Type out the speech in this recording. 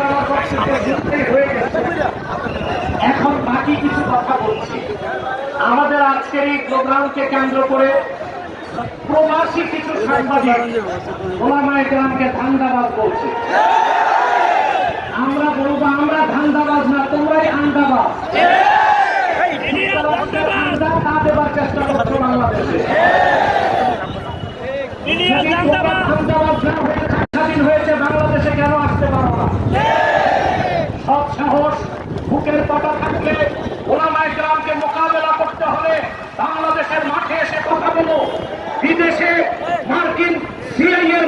আমার বক্তব্য হয়ে গেছে। এখন বাকি কিছু কথা বলছি। আমাদের আজকের এই প্রোগ্রামকে কেন্দ্র করে প্রবাসী কিছু সাংবাদিক ওলামায়ে কেরামকে ধান্দাবাজ বলছে। আমরা বলবো আমরা ধান্দাবাজ না, তোমরাই আন্দাবাজ। ধান্দা দেবার চেষ্টা করছো বাংলাদেশে। স্বাধীন হয়েছে বাংলাদেশে, কেন আসতে পারো না? সৎ সাহস বুকের পাটা থাকলে ওলামায়ে কেরামকে মোকাবেলা করতে হলে বাংলাদেশের মাঠে এসে কথা বলো। বিদেশে মার্কিন সিআইএর